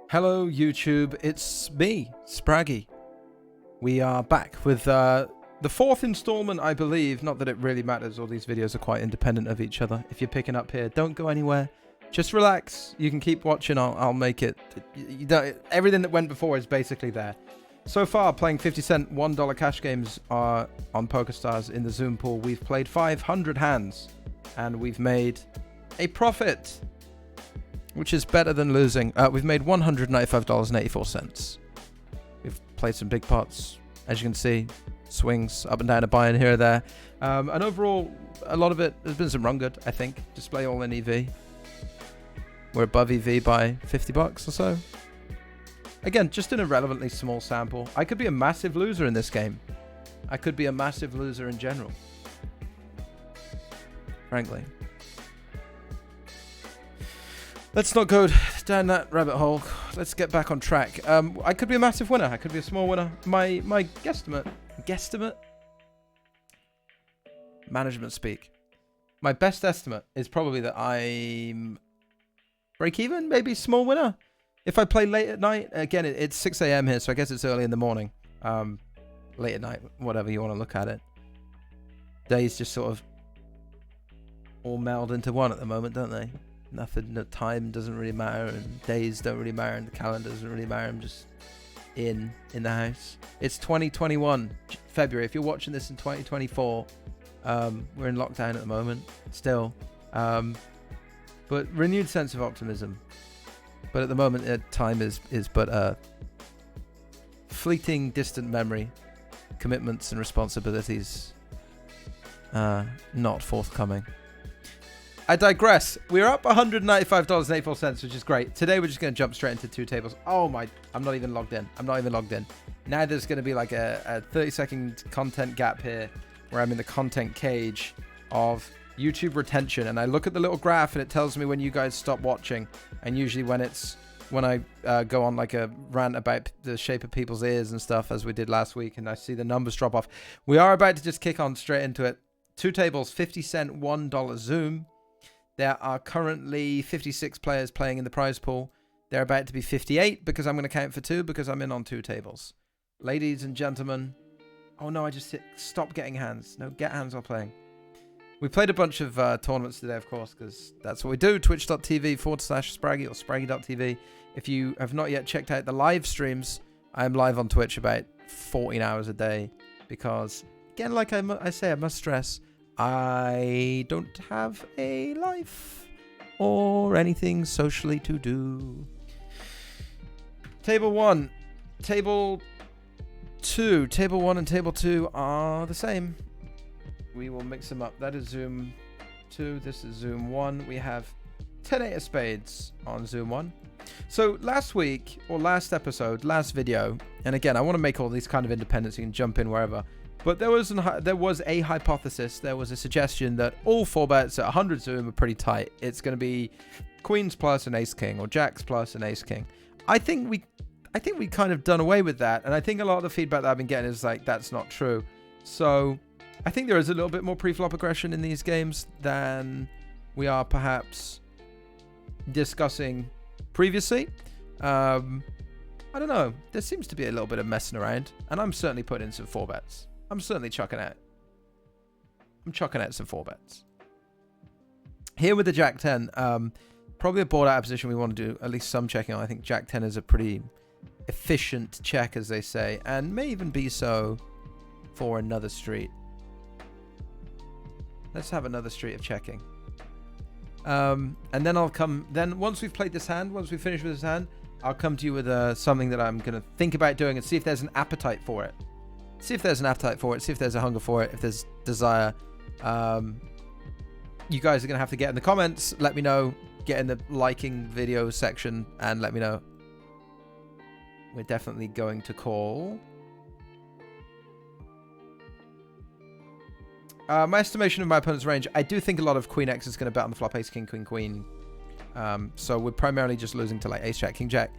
Hello YouTube, it's me, Spraggy. We are back with the fourth installment, I believe. Not that it really matters, all these videos are quite independent of each other. If you're picking up here, don't go anywhere. Just relax. You can keep watching, I'll make it. You don't, everything that went before is basically there. So far, playing 50-cent $1 cash games on PokerStars in the Zoom pool. We've played 500 hands, and we've made a profit, which is better than losing. We've made $195.84. We've played some big pots, as you can see, swings up and down a buy-in here or there. And overall, a lot of it has been some run good, I think. Display all in EV. We're above EV by 50 bucks or so. Again, just an irrelevantly small sample. I could be a massive loser in this game. I could be a massive loser in general. Frankly. Let's not go down that rabbit hole. Let's get back on track. I could be a massive winner. I could be a small winner. My guesstimate? Management speak. My best estimate is probably that I'm break even, maybe small winner. If I play late at night, again, it's 6 a.m. here, so I guess it's early in the morning. Late at night, whatever you want to look at it. Days just sort of all meld into one at the moment, don't they? Nothing, no time doesn't really matter, and days don't really matter, and the calendar doesn't really matter. I'm just in the house. It's 2021 February. If you're watching this in 2024, we're in lockdown at the moment still, but renewed sense of optimism. But at the moment, time is but a fleeting, distant memory. Commitments and responsibilities not forthcoming. I digress. We're up $195.84, which is great. Today, we're just going to jump straight into two tables. Oh my, I'm not even logged in. Now there's going to be like a 30-second content gap here where I'm in the content cage of YouTube retention. And I look at the little graph and it tells me when you guys stop watching. And usually when I go on like a rant about the shape of people's ears and stuff, as we did last week, and I see the numbers drop off. We are about to just kick on straight into it. Two tables, 50-cent $1 Zoom. There are currently 56 players playing in the prize pool. They're about to be 58 because I'm going to count for two because I'm in on two tables. Ladies and gentlemen. Oh no, I just hit stop getting hands. No, get hands while playing. We played a bunch of tournaments today, of course, because that's what we do. Twitch.tv/Spraggy or Spraggy.tv. If you have not yet checked out the live streams, I'm live on Twitch about 14 hours a day because, again, like I say, I must stress, I don't have a life or anything socially to do. Table 1, Table 2. Table 1 and Table 2 are the same. We will mix them up. That is Zoom 2. This is Zoom 1. We have 10 8 of spades on Zoom 1. So last week, or last episode, last video, and again, I want to make all these kind of independent so you can jump in wherever. But there was a hypothesis, there was a suggestion that all 4 bets at 100 Zoom are pretty tight. It's going to be queens plus an ace king, or jacks plus an ace king. I think we kind of done away with that, and I think a lot of the feedback that I've been getting is like, that's not true. So I think there is a little bit more pre-flop aggression in these games than we are perhaps discussing previously. I don't know. There seems to be a little bit of messing around, and I'm certainly putting in some 4 bets. I'm certainly chucking out some 4 bets. Here with the Jack 10, probably a board out of position we want to do at least some checking on. I think Jack 10 is a pretty efficient check, as they say, and may even be so for another street. Let's have another street of checking. And then once we've played this hand, once we finish with this hand, I'll come to you with something that I'm going to think about doing and see if there's an appetite for it. See if there's a hunger for it, if there's desire. You guys are going to have to get in the comments, let me know, get in the liking video section and let me know. We're definitely going to call. My estimation of my opponent's range, I do think a lot of Queen X is going to bet on the flop ace, king, queen, queen. So we're primarily just losing to like ace, jack, king, jack.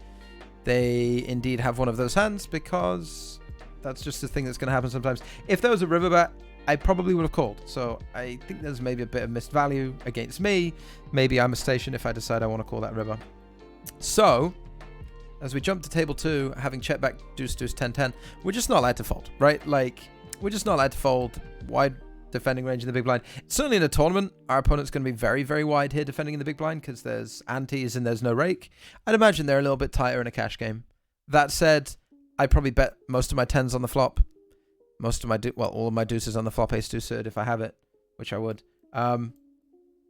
They indeed have one of those hands because that's just the thing that's going to happen sometimes. If there was a river bet, I probably would have called. So I think there's maybe a bit of missed value against me. Maybe I'm a station if I decide I want to call that river. So as we jump to table 2, having checked back deuce, 10-10, we're just not allowed to fold, right? Like, we're just not allowed to fold wide defending range in the big blind. Certainly in a tournament, our opponent's going to be very, very wide here defending in the big blind because there's antes and there's no rake. I'd imagine they're a little bit tighter in a cash game. That said, I'd probably bet most of my 10s on the flop. Most of my, all of my deuces on the flop, ace deuce suited if I have it, which I would.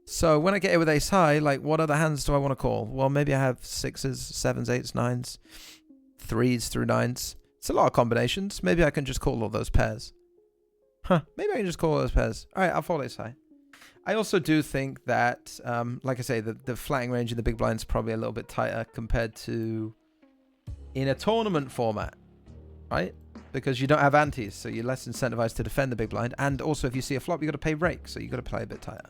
So when I get here with ace high, like, what other hands do I want to call? Well, maybe I have 6s, 7s, 8s, 9s, 3s through 9s. It's a lot of combinations. Maybe I can just call all those pairs. Maybe I can just call all those pairs. All right, I'll fold ace high. I also do think that, like I say, the flatting range in the big blind is probably a little bit tighter compared to in a tournament format, right? Because you don't have antes, so you're less incentivized to defend the big blind. And also, if you see a flop, you've got to pay rake, so you've got to play a bit tighter.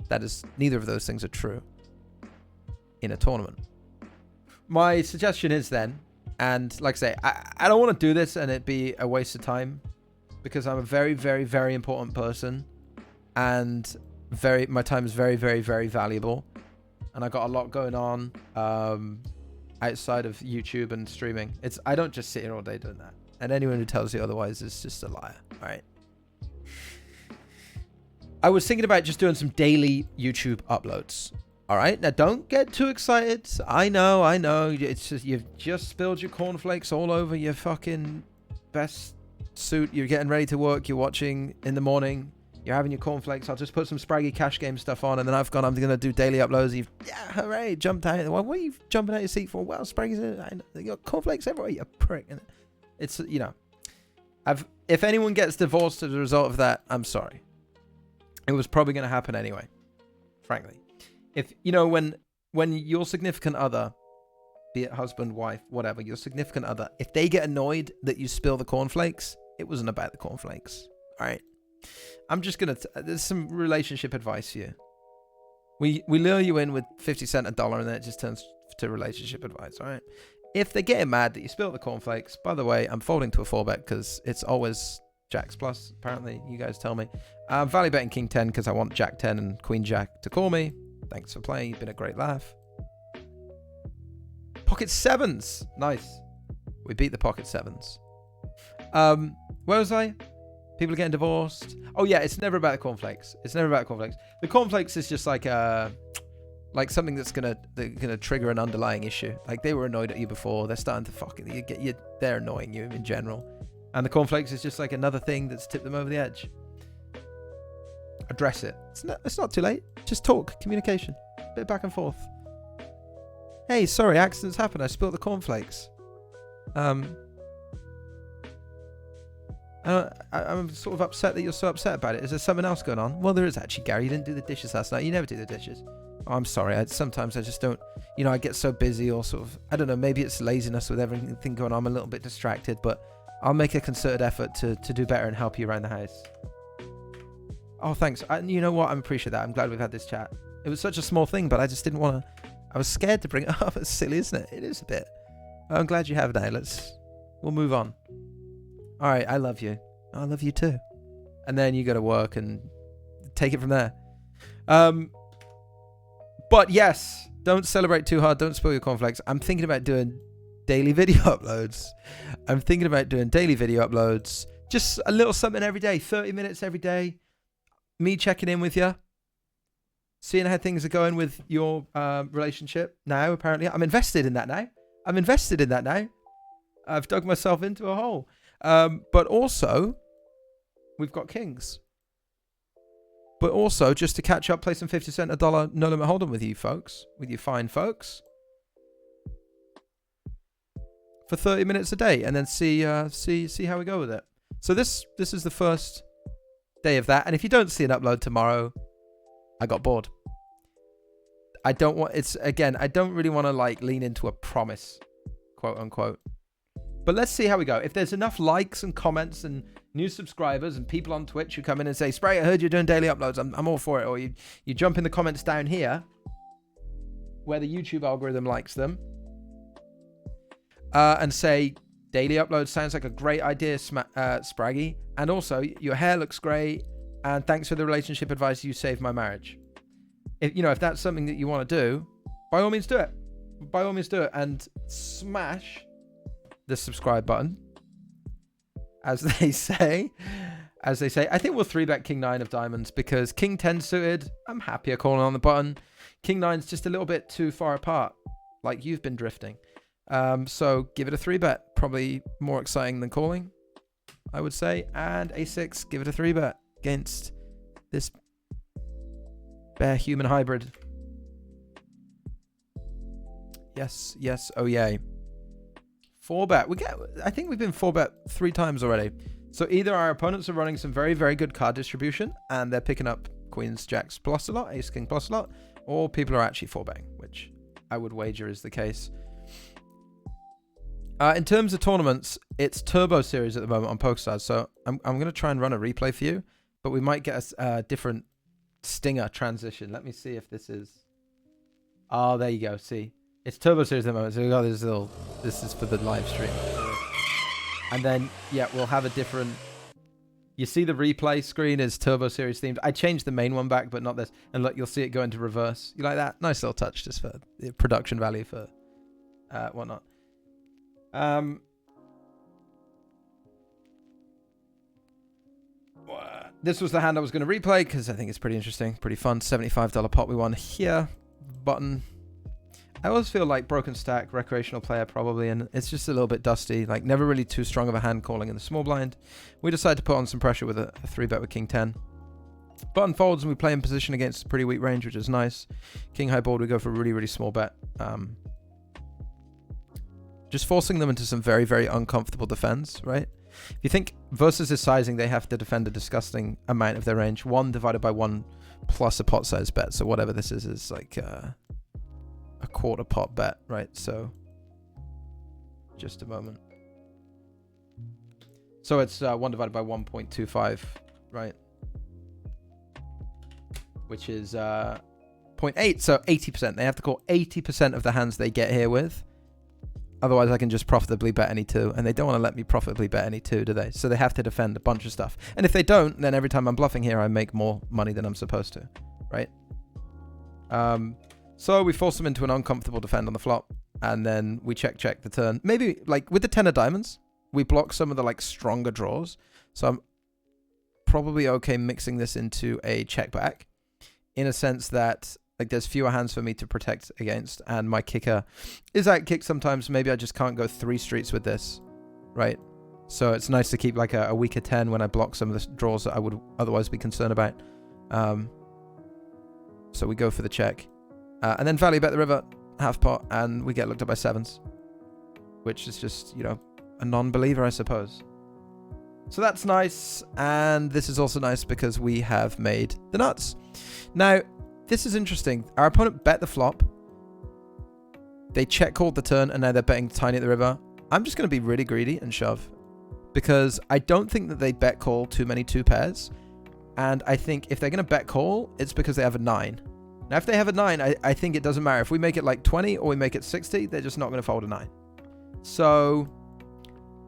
That is, neither of those things are true in a tournament. My suggestion is then, and like I say, I don't want to do this and it be a waste of time because I'm a very, very, very important person and my time is very, very, very valuable. And I got a lot going on outside of YouTube and streaming. I don't just sit here all day doing that. And anyone who tells you otherwise is just a liar, all right? I was thinking about just doing some daily YouTube uploads. All right, now don't get too excited. I know. It's just, you've just spilled your cornflakes all over your fucking best suit. You're getting ready to work. You're watching in the morning. You're having your cornflakes. I'll just put some Spraggy cash game stuff on, and then I'm going to do daily uploads. Hooray, jumped out. Well, what are you jumping out your seat for? Well, Spraggy's in it. You got cornflakes everywhere, you prick. It's, you know, if anyone gets divorced as a result of that, I'm sorry. It was probably going to happen anyway, frankly. If, you know, when your significant other, be it husband, wife, whatever, your significant other, if they get annoyed that you spill the cornflakes, it wasn't about the cornflakes, all right? I'm just going to, there's some relationship advice here. We lure you in with 50 cents a dollar and then it just turns to relationship advice, all right? If they're getting mad that you spill the cornflakes, by the way, I'm folding to a 4-bet because it's always jacks plus, apparently, you guys tell me. I'm value betting king 10 because I want jack 10 and queen jack to call me. Thanks for playing. You've been a great laugh. Pocket 7s. Nice. We beat the pocket 7s. Where was I? People are getting divorced. Oh, yeah. It's never about the cornflakes. It's never about the cornflakes. The cornflakes is just like something that's gonna trigger an underlying issue. Like, they were annoyed at you before. They're starting to fucking... they're annoying you in general. And the cornflakes is just like another thing that's tipped them over the edge. Address it. It's not too late. Just talk. Communication. Bit back and forth. Hey, sorry, accidents happen. I spilled the cornflakes. I'm sort of upset that you're so upset about it. Is there something else going on? Well, there is actually, Gary. You didn't do the dishes last night. You never do the dishes. Oh, I'm sorry. Sometimes I just don't, you know, I get so busy or sort of, I don't know, maybe it's laziness with everything going on. I'm a little bit distracted, but I'll make a concerted effort to do better and help you around the house. Oh, thanks. You know what? I appreciate that. I'm glad we've had this chat. It was such a small thing, but I just didn't want to... I was scared to bring it up. It's silly, isn't it? It is a bit. I'm glad you have now. We'll move on. All right. I love you. I love you too. And then you go to work and take it from there. But yes, don't celebrate too hard. Don't spoil your cornflakes. I'm thinking about doing daily video uploads. Just a little something every day. 30 minutes every day. Me checking in with you. Seeing how things are going with your relationship now, apparently. I'm invested in that now. I've dug myself into a hole. But also, we've got kings. But also, just to catch up, play some 50 cent a dollar no limit hold'em with you folks. With you fine folks. For 30 minutes a day. And then see how we go with it. So this is the first day of that. And if you don't see an upload tomorrow, I got bored. I don't really want to like lean into a promise, quote unquote. But let's see how we go. If there's enough likes and comments and new subscribers and people on Twitch who come in and say, Spray, I heard you're doing daily uploads. I'm all for it. Or you jump in the comments down here where the YouTube algorithm likes them and say, daily uploads sounds like a great idea, Spraggy. And also, your hair looks great. And thanks for the relationship advice. You saved my marriage. If that's something that you want to do, by all means do it. by all means do it. And smash the subscribe button. As they say. I think we'll 3-bet King 9 of diamonds because King 10 suited, I'm happier calling on the button. King 9's just a little bit too far apart, like you've been drifting. So give it a 3-bet, probably more exciting than calling, I would say. And A6, give it a 3-bet against this bear human hybrid. Yes, oh yay. 4-bet. I think we've been 4-bet 3 times already. So either our opponents are running some very, very good card distribution and they're picking up queens, jacks plus a lot, ace, king plus a lot, or people are actually 4-betting, which I would wager is the case. In terms of tournaments, it's Turbo Series at the moment on PokerStars, so I'm going to try and run a replay for you, but we might get a different stinger transition. Let me see if this is... Oh, there you go, see. It's Turbo Series at the moment, so we got this little... This is for the live stream. And then, yeah, we'll have a different... You see the replay screen is Turbo Series themed. I changed the main one back, but not this. And look, you'll see it go into reverse. You like that? Nice little touch just for the production value for whatnot. This was the hand I was going to replay because I think it's pretty interesting, pretty fun. $75 pot we won here. Button. I always feel like broken stack, recreational player probably, and it's just a little bit dusty, like never really too strong of a hand calling in the small blind. We decide to put on some pressure with a 3-bet with King 10. Button folds and we play in position against a pretty weak range, which is nice. King high board, we go for a really, really small bet. Just forcing them into some very, very uncomfortable defense, right? If you think versus his sizing, they have to defend a disgusting amount of their range. 1 divided by 1 plus a pot size bet. So whatever this is like... a quarter pot bet, right? So just a moment. So it's 1 divided by 1.25, right? Which is 0.8, so 80%. They have to call 80% of the hands they get here with. Otherwise, I can just profitably bet any 2, and they don't want to let me profitably bet any 2, do they? So they have to defend a bunch of stuff. And if they don't, then every time I'm bluffing here, I make more money than I'm supposed to, right? So we force them into an uncomfortable defend on the flop, and then we check the turn. Maybe, like, with the 10 of diamonds, we block some of the, like, stronger draws. So I'm probably okay mixing this into a check back, in a sense that, like, there's fewer hands for me to protect against, and my kicker is out kick sometimes. Maybe I just can't go 3 streets with this, right? So it's nice to keep, like, a weaker 10 when I block some of the draws that I would otherwise be concerned about. So we go for the check. And then value bet the river, half pot, and we get looked at by 7s. Which is just, you know, a non-believer, I suppose. So that's nice, and this is also nice because we have made the nuts. Now, this is interesting. Our opponent bet the flop. They check called the turn, and now they're betting tiny at the river. I'm just going to be really greedy and shove. Because I don't think that they bet call too many 2 pairs. And I think if they're going to bet call, it's because they have a 9. Now, if they have a 9, I think it doesn't matter. If we make it like 20 or we make it 60, they're just not going to fold a 9. So,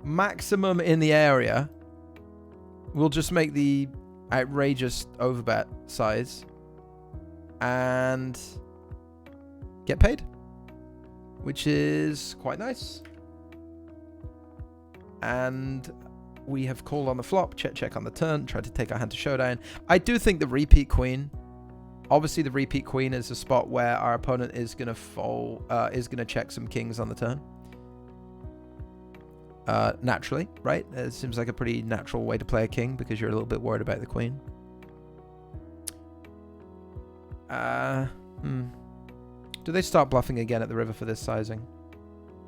maximum in the area, we'll just make the outrageous overbet size and get paid, which is quite nice. And we have called on the flop, check on the turn, tried to take our hand to showdown. I do think the repeat queen... Obviously, the repeat queen is a spot where our opponent is going to fold, is going to check some kings on the turn. Naturally, right? It seems like a pretty natural way to play a king because you're a little bit worried about the queen. Do they start bluffing again at the river for this sizing?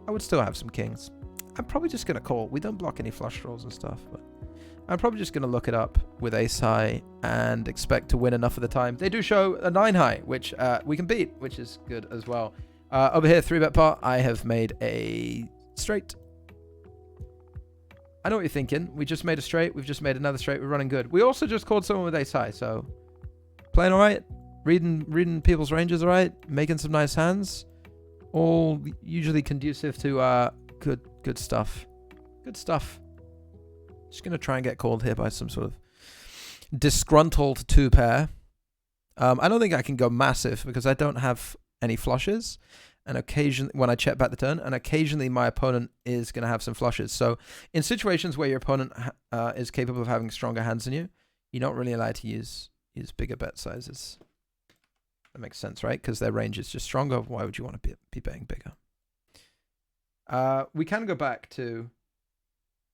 I would still have some kings. I'm probably just going to call. We don't block any flush draws and stuff, but I'm probably just going to look it up with ace high and expect to win enough of the time. They do show a 9 high, which we can beat, which is good as well. Over here, 3-bet pot, I have made a straight. I know what you're thinking. We just made a straight. We've just made another straight. We're running good. We also just called someone with ace high, so playing all right. Reading people's ranges all right. Making some nice hands. All usually conducive to good stuff. Good stuff. Just going to try and get called here by some sort of disgruntled 2-pair. I don't think I can go massive because I don't have any flushes. and occasionally when I check back the turn, and occasionally my opponent is going to have some flushes. So in situations where your opponent is capable of having stronger hands than you, you're not really allowed to use bigger bet sizes. That makes sense, right? Because their range is just stronger. Why would you want to be betting bigger? We can go back to...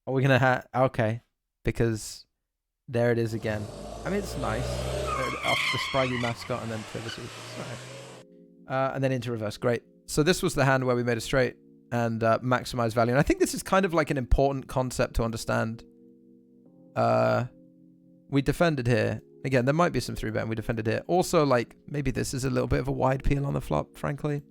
Are we going to have... Okay. Because there it is again. I mean, it's nice. Off the Spraggy mascot and then privacy. And then into reverse. Great. So this was the hand where we made a straight and maximized value. And I think this is kind of like an important concept to understand. We defended here. Again, there might be some 3-bet and we defended here. Also, like, maybe this is a little bit of a wide peel on the flop, frankly.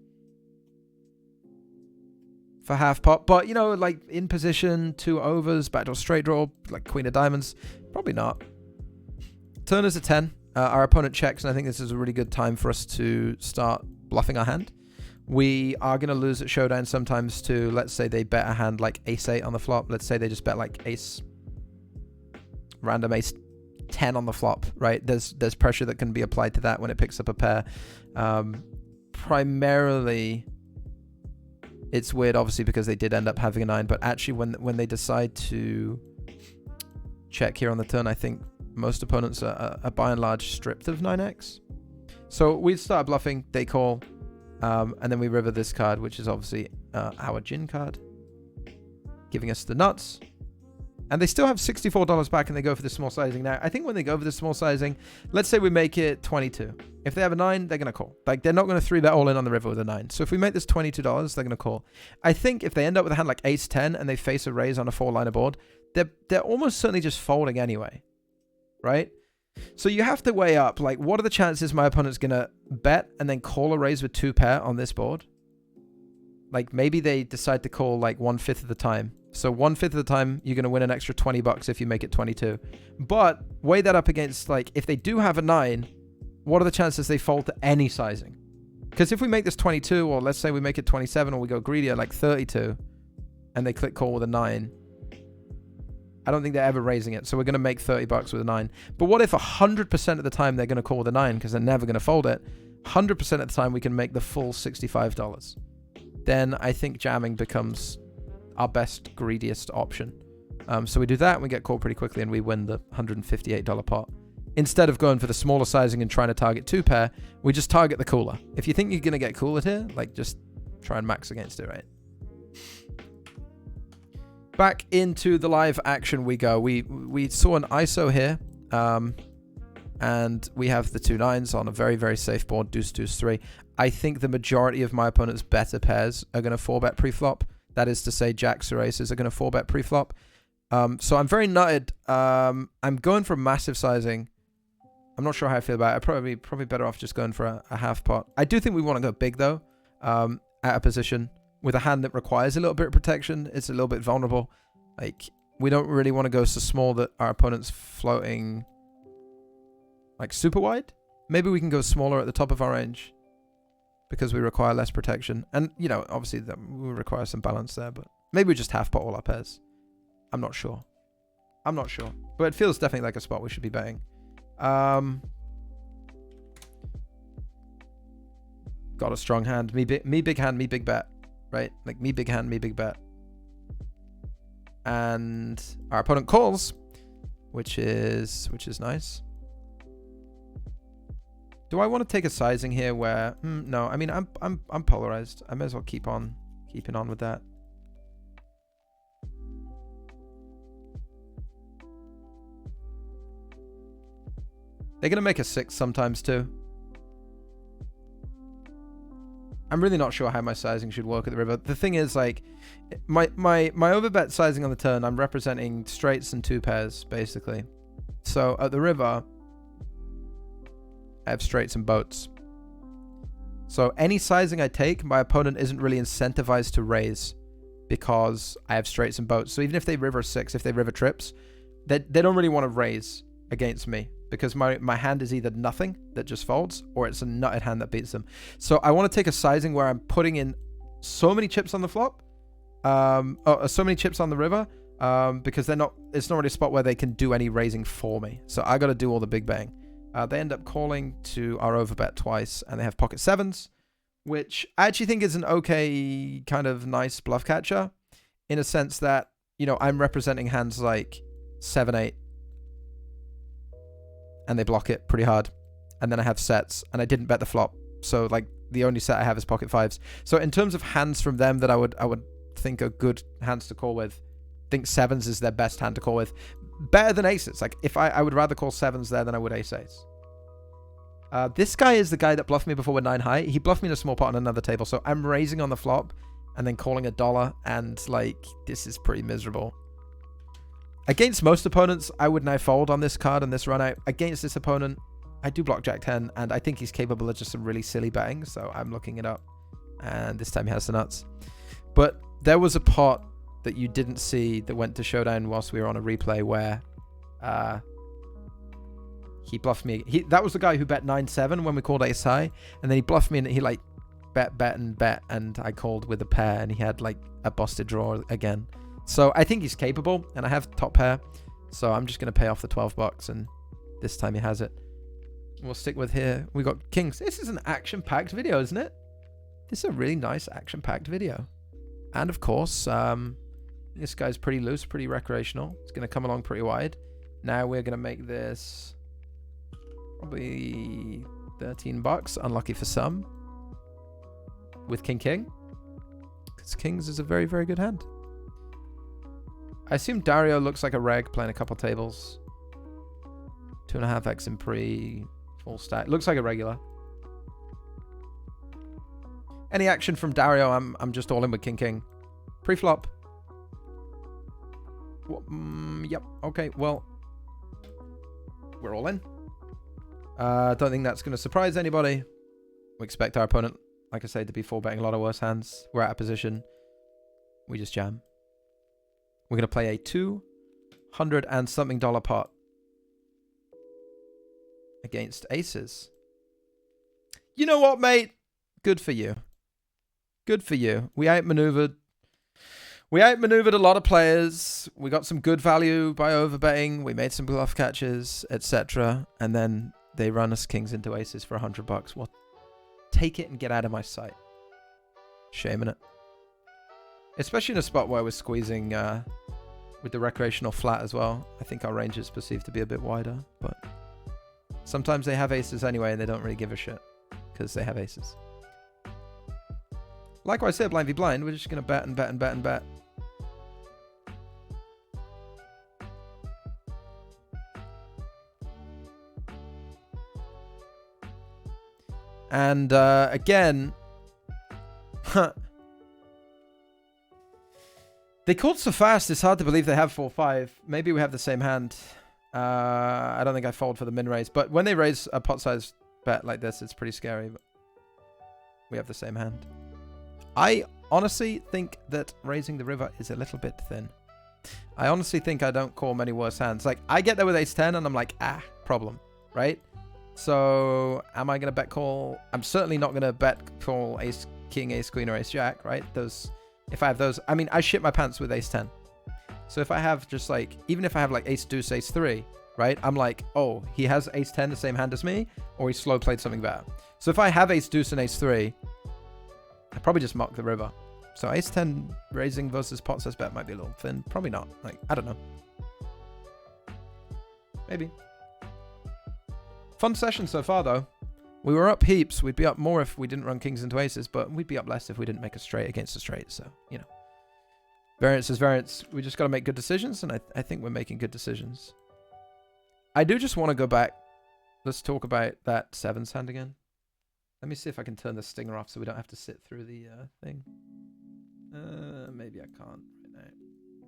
For half pot. But, you know, like, in position, 2 overs, backdoor straight draw, like queen of diamonds. Probably not. Turn is a 10. Our opponent checks, and I think this is a really good time for us to start bluffing our hand. We are going to lose at showdown sometimes to, let's say they bet a hand like ace-8 on the flop. Let's say they just bet like random ace 10 on the flop, right? There's pressure that can be applied to that when it picks up a pair. Primarily, it's weird, obviously, because they did end up having a 9, but actually when they decide to check here on the turn, I think most opponents are by and large stripped of 9x. So we start bluffing, they call, and then we river this card, which is obviously our gin card, giving us the nuts. And they still have $64 back and they go for the small sizing. Now, I think when they go for the small sizing, let's say we make it 22. If they have a 9, they're going to call. Like, they're not going to 3-bet all in on the river with a 9. So if we make this $22, they're going to call. I think if they end up with a hand like ace-10 and they face a raise on a 4-liner board, they're almost certainly just folding anyway. Right? So you have to weigh up, like, what are the chances my opponent's going to bet and then call a raise with 2 pair on this board? Like, maybe they decide to call, like, 1/5 of the time. So 1/5 of the time, you're going to win an extra $20 if you make it 22. But weigh that up against, like, if they do have a 9, what are the chances they fold to any sizing? Because if we make this 22, or let's say we make it 27, or we go greedy at, like, 32, and they click call with a 9, I don't think they're ever raising it. So we're going to make $30 with a 9. But what if 100% of the time they're going to call with a 9 because they're never going to fold it? 100% of the time we can make the full $65. Then I think jamming becomes our best, greediest option. So we do that, and we get called pretty quickly, and we win the $158 pot. Instead of going for the smaller sizing and trying to target 2 pair, we just target the cooler. If you think you're going to get cooler here, like, just try and max against it, right? Back into the live action we go. We saw an ISO here, and we have the 2 9s on a very, very safe board, deuce, deuce, 3. I think the majority of my opponent's better pairs are going to 4-bet pre-flop. That is to say, jacks or aces are going to 4-bet pre-flop. So I'm very nutted. I'm going for massive sizing. I'm not sure how I feel about it. I'm probably better off just going for a half pot. I do think we want to go big, though, at a position with a hand that requires a little bit of protection. It's a little bit vulnerable. Like, we don't really want to go so small that our opponent's floating, like, super wide. Maybe we can go smaller at the top of our range because we require less protection. And, you know, obviously we require some balance there, but maybe we just half pot all our pairs. I'm not sure. But it feels definitely like a spot we should be betting. Got a strong hand. Me big hand, me big bet. Right? Like, me big hand, me big bet. And our opponent calls, which is nice. Do I want to take a sizing here where no, I mean, I'm polarized. I may as well keep on keeping on with that. They're gonna make a 6 sometimes too. I'm really not sure how my sizing should work at the river. The thing is, like, my overbet sizing on the turn, I'm representing straights and 2 pairs, basically. So at the river, I have straights and boats. So any sizing I take, my opponent isn't really incentivized to raise because I have straights and boats. So even if they river 6, if they river trips, they don't really want to raise against me because my hand is either nothing that just folds or it's a nutted hand that beats them. So I want to take a sizing where I'm putting in so many chips on the flop, so many chips on the river, because it's not really a spot where they can do any raising for me. So I got to do all the big bang. They end up calling to our overbet twice, and they have pocket 7s, which I actually think is an okay kind of nice bluff catcher, in a sense that, you know, I'm representing hands like 7-8, and they block it pretty hard, and then I have sets, and I didn't bet the flop, so like the only set I have is pocket fives. So in terms of hands from them that I would think are good hands to call with, I think sevens is their best hand to call with, better than aces. Like if I would rather call sevens there than I would ace. This guy is the guy that bluffed me before with 9 high. He bluffed me in a small pot on another table, so I'm raising on the flop and then calling $1, and like this is pretty miserable. Against most opponents, I would now fold on this card and this run out. Against this opponent, I do block Jack 10, and I think he's capable of just some really silly betting, so I'm looking it up. And this time he has the nuts. But there was a pot that you didn't see that went to showdown whilst we were on a replay where he bluffed me. That was the guy who bet 9-7 when we called ace high, and then he bluffed me and he like bet, and I called with a pair, and he had like a busted draw again. So I think he's capable, and I have top pair, so I'm just going to pay off the $12, and this time he has it. We'll stick with here. We got kings. This is an action-packed video, isn't it? This is a really nice action-packed video. And of course, this guy's pretty loose, pretty recreational. It's going to come along pretty wide. Now we're going to make this probably $13. Unlucky for some. With king. Because kings is a very, very good hand. I assume Dario looks like a reg playing a couple tables. 2.5x in pre, full stack. Looks like a regular. Any action from Dario, I'm just all in with king. Pre-flop. Yep. Okay, well, we're all in. Don't think that's going to surprise anybody. We expect our opponent, like I said, to be 4-betting a lot of worse hands. We're out of position. We just jam. We're going to play a $200 and something pot against aces. You know what, mate? Good for you. Good for you. We outmaneuvered a lot of players. We got some good value by overbetting. We made some bluff catches, etc. And then they run us kings into aces for $100. Well, take it and get out of my sight. Shame in it. Especially in a spot where we're squeezing with the recreational flat as well. I think our range is perceived to be a bit wider, but sometimes they have aces anyway and they don't really give a shit because they have aces. Likewise here, blind v blind, we're just going to bet and bet and bet and bet. And again, they called so fast, it's hard to believe they have 4-5. Maybe we have the same hand. I don't think I fold for the min raise, but when they raise a pot size bet like this, it's pretty scary. But we have the same hand. I honestly think that raising the river is a little bit thin. I honestly think I don't call many worse hands. Like, I get there with ace-10 and I'm like, problem, right? So, am I going to bet call? I'm certainly not going to bet call ace-king, ace-queen, or ace-jack, right? Those, if I have those, I mean, I shit my pants with ace-10. So if I have just like, even if I have like ace-deuce, ace-3, right? I'm like, oh, he has ace-10, the same hand as me, or he slow played something better. So if I have ace-deuce and ace-3, I probably just mark the river. So ace-10 raising versus pot size bet might be a little thin. Probably not. Like, I don't know. Maybe. Fun session so far, though. We were up heaps. We'd be up more if we didn't run kings into aces, but we'd be up less if we didn't make a straight against a straight. So, you know. Variance is variance. We just got to make good decisions, and I think we're making good decisions. I do just want to go back. Let's talk about that sevens hand again. Let me see if I can turn the stinger off so we don't have to sit through the thing. Maybe I can't right now.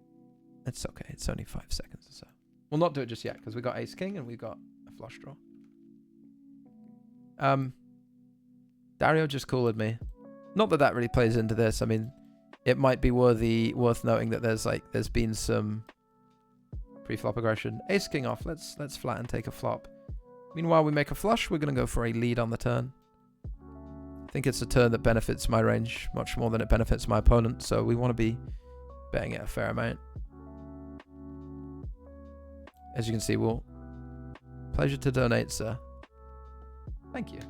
It's okay. It's only 5 seconds or so. We'll not do it just yet because we got ace king and we got a flush draw. Dario just cooled me. Not that that really plays into this. I mean, it might be worth noting that there's been some pre-flop aggression. Ace king off. Let's flat and take a flop. Meanwhile, we make a flush. We're gonna go for a lead on the turn. I think it's a turn that benefits my range much more than it benefits my opponent, so we want to be betting it a fair amount. As you can see, pleasure to donate, sir. Thank you.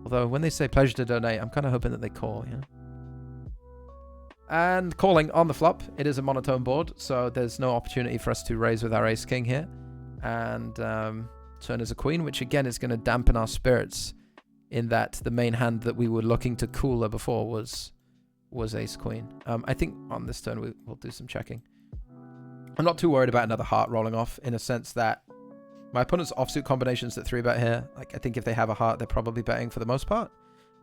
Although when they say pleasure to donate, I'm kind of hoping that they call, yeah. And calling on the flop. It is a monotone board, so there's no opportunity for us to raise with our ace king here. And turn as a queen, which again is going to dampen our spirits in that the main hand that we were looking to cooler before was ace queen. I think on this turn we'll do some checking. I'm not too worried about another heart rolling off, in a sense that my opponent's offsuit combinations that 3-bet here, like I think if they have a heart, they're probably betting for the most part.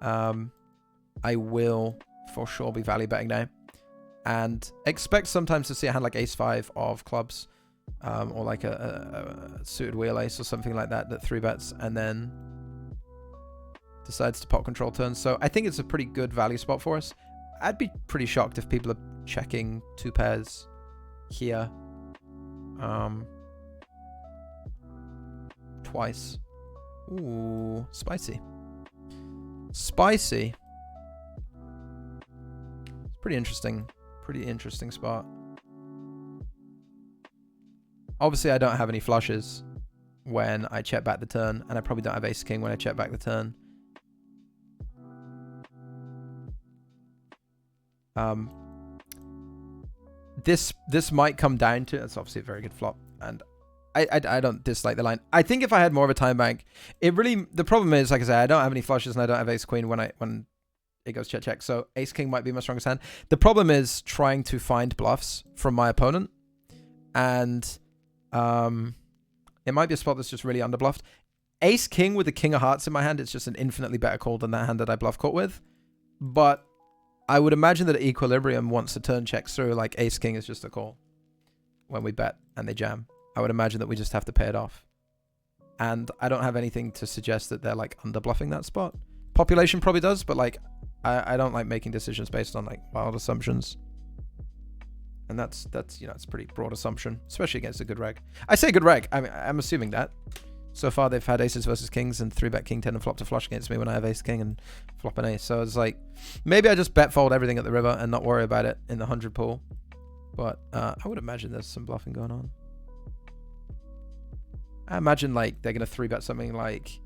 I will for sure be value betting now, and expect sometimes to see a hand like ace-5 of clubs, or like a suited wheel ace or something like that 3-bets and then decides to pot control turns. So I think it's a pretty good value spot for us. I'd be pretty shocked if people are checking 2 pairs here twice. Ooh, spicy. Spicy. It's pretty interesting. Pretty interesting spot. Obviously, I don't have any flushes when I check back the turn, and I probably don't have ace king when I check back the turn. This might come down to, it's obviously a very good flop, and I don't dislike the line. I think if I had more of a time bank, it really, the problem is, like I said, I don't have any flushes and I don't have ace queen when it goes check check. So ace king might be my strongest hand. The problem is trying to find bluffs from my opponent, and it might be a spot that's just really underbluffed. Ace king with the king of hearts in my hand, it's just an infinitely better call than that hand that I bluff caught with. But I would imagine that at equilibrium, once the turn checks through, like ace king is just a call when we bet and they jam. I would imagine that we just have to pay it off. And I don't have anything to suggest that they're like underbluffing that spot. Population probably does, but like I don't like making decisions based on like wild assumptions. And that's you know, it's a pretty broad assumption, especially against a good reg. I say good reg. I mean, I'm assuming that. So far they've had aces versus kings and 3-bet king 10 and flop to flush against me when I have ace king and flop an ace. So it's like, maybe I just bet fold everything at the river and not worry about it in the 100 pool. But I would imagine there's some bluffing going on. I imagine like they're going to 3-bet something like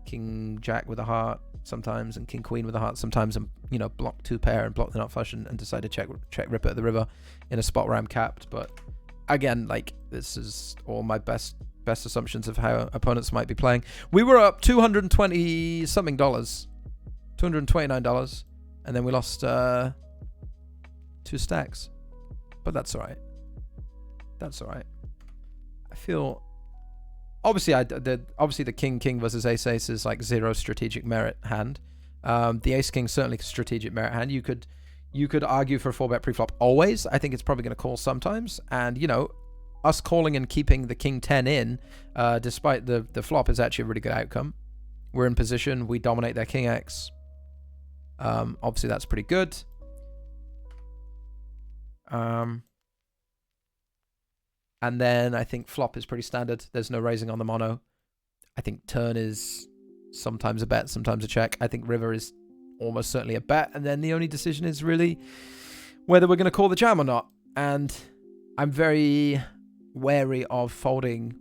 king jack with a heart sometimes and king queen with a heart sometimes, and you know, block 2 pair and block the nut flush and decide to check rip it at the river in a spot where I'm capped. But again, like this is all my best assumptions of how opponents might be playing. We were up $220 something, $229, and then we lost 2 stacks. But that's all right. That's all right. I feel obviously obviously the king versus ace is like 0 strategic merit hand. The ace king certainly strategic merit hand. You could argue for a 4-bet pre-flop always. I think it's probably going to call sometimes, and you know, us calling and keeping the king 10 in, despite the flop, is actually a really good outcome. We're in position. We dominate their king x. Obviously, that's pretty good. And then I think flop is pretty standard. There's no raising on the mono. I think turn is sometimes a bet, sometimes a check. I think river is almost certainly a bet. And then the only decision is really whether we're going to call the jam or not. And I'm very wary of folding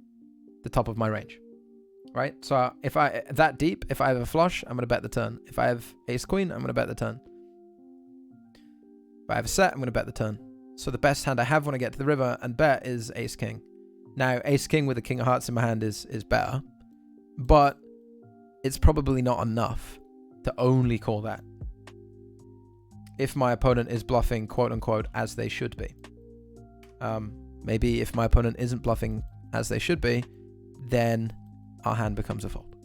the top of my range, right? So if I that deep, if I have a flush, I'm going to bet the turn. If I have ace queen, I'm going to bet the turn. If I have a set, I'm going to bet the turn. So the best hand I have when I get to the river and bet is ace king. Now ace king with the king of hearts in my hand is better, but it's probably not enough to only call that if my opponent is bluffing quote unquote as they should be. Maybe if my opponent isn't bluffing as they should be, then our hand becomes a fold.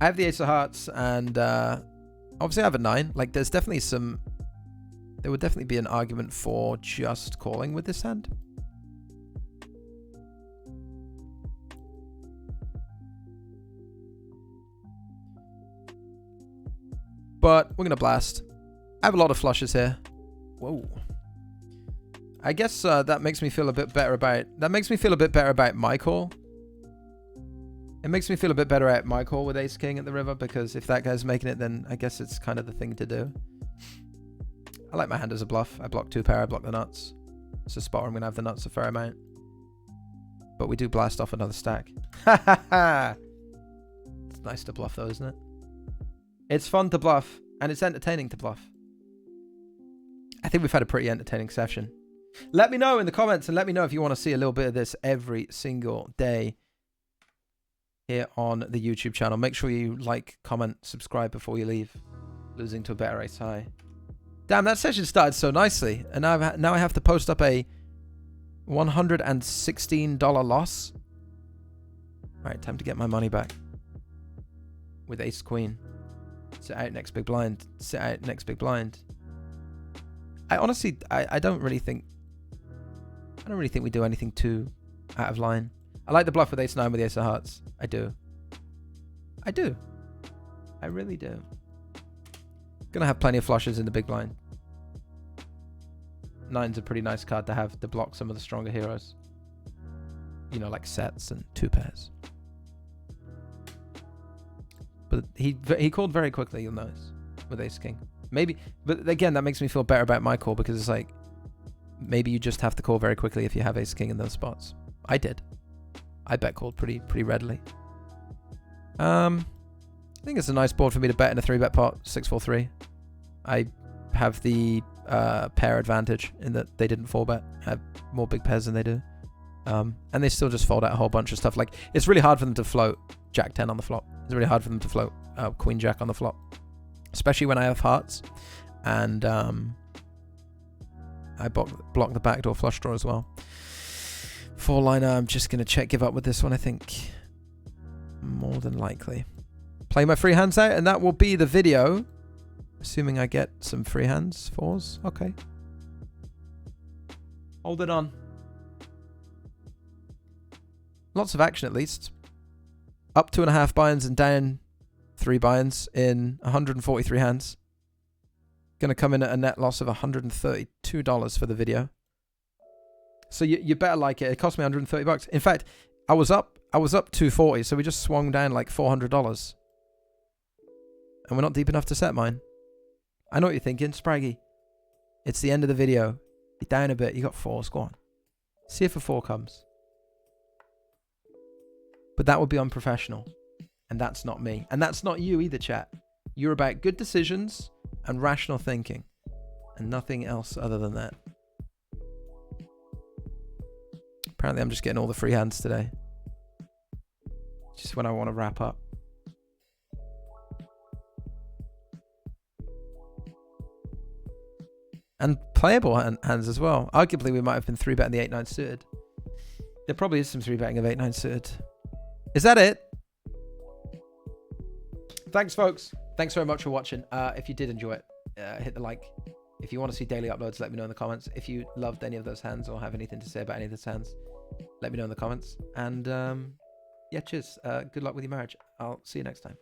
I have the ace of hearts, and obviously I have a 9. Like, there would definitely be an argument for just calling with this hand. But we're going to blast. I have a lot of flushes here. Whoa. I guess that makes me feel a bit better about my call. It makes me feel a bit better at my call with ace king at the river, because if that guy's making it, then I guess it's kind of the thing to do. I like my hand as a bluff. I block 2 pair, I block the nuts. It's a spot where I'm going to have the nuts a fair amount. But we do blast off another stack. Ha ha ha! It's nice to bluff though, isn't it? It's fun to bluff, and it's entertaining to bluff. I think we've had a pretty entertaining session. Let me know in the comments, and let me know if you want to see a little bit of this every single day here on the YouTube channel. Make sure you like, comment, subscribe before you leave. Losing to a better ace high. Damn, that session started so nicely, and now I have to post up a $116 loss. All right, time to get my money back. With ace queen. Sit out next big blind. Sit out next big blind. I honestly, I don't really think we do anything too out of line. I like the bluff with ace 9 with the ace of hearts. I do. I really do. Gonna have plenty of flushes in the big blind. 9's a pretty nice card to have to block some of the stronger heroes. You know, like sets and 2 pairs. But he called very quickly, you'll notice, with ace king. Maybe, but again, that makes me feel better about my call, because it's like, maybe you just have to call very quickly if you have ace king in those spots. I did. I bet called pretty readily. I think it's a nice board for me to bet in a 3-bet pot, 6-4-3. I have the pair advantage in that they didn't 4-bet. I have more big pairs than they do. And they still just fold out a whole bunch of stuff. Like, it's really hard for them to float Jack 10 on the flop. It's really hard for them to float Queen Jack on the flop. Especially when I have hearts. And I block the backdoor flush draw as well. 4-liner, I'm just going to give up with this one, I think. More than likely. Play my free hands out, and that will be the video. Assuming I get some free hands. 4s. Okay. Hold it on. Lots of action, at least. Up 2.5 buy-ins and down 3 buy-ins in 143 hands. Gonna come in at a net loss of $132 for the video. So you better like it. It cost me $130. In fact, I was up 240, so we just swung down like $400. And we're not deep enough to set mine. I know what you're thinking, Spraggy. It's the end of the video. You're down a bit. You got 4s. Go on. See if a 4 comes. But that would be unprofessional. And that's not me. And that's not you either, chat. You're about good decisions and rational thinking. And nothing else other than that. Apparently I'm just getting all the free hands today. Just when I want to wrap up. And playable hands as well. Arguably we might have been 3-betting the 8-9 suited. There probably is some 3-betting of 8-9 suited. Is that it? Thanks, folks. Thanks very much for watching. If you did enjoy it, hit the like. If you want to see daily uploads, let me know in the comments. If you loved any of those hands or have anything to say about any of those hands, let me know in the comments. And yeah, cheers. Good luck with your marriage. I'll see you next time.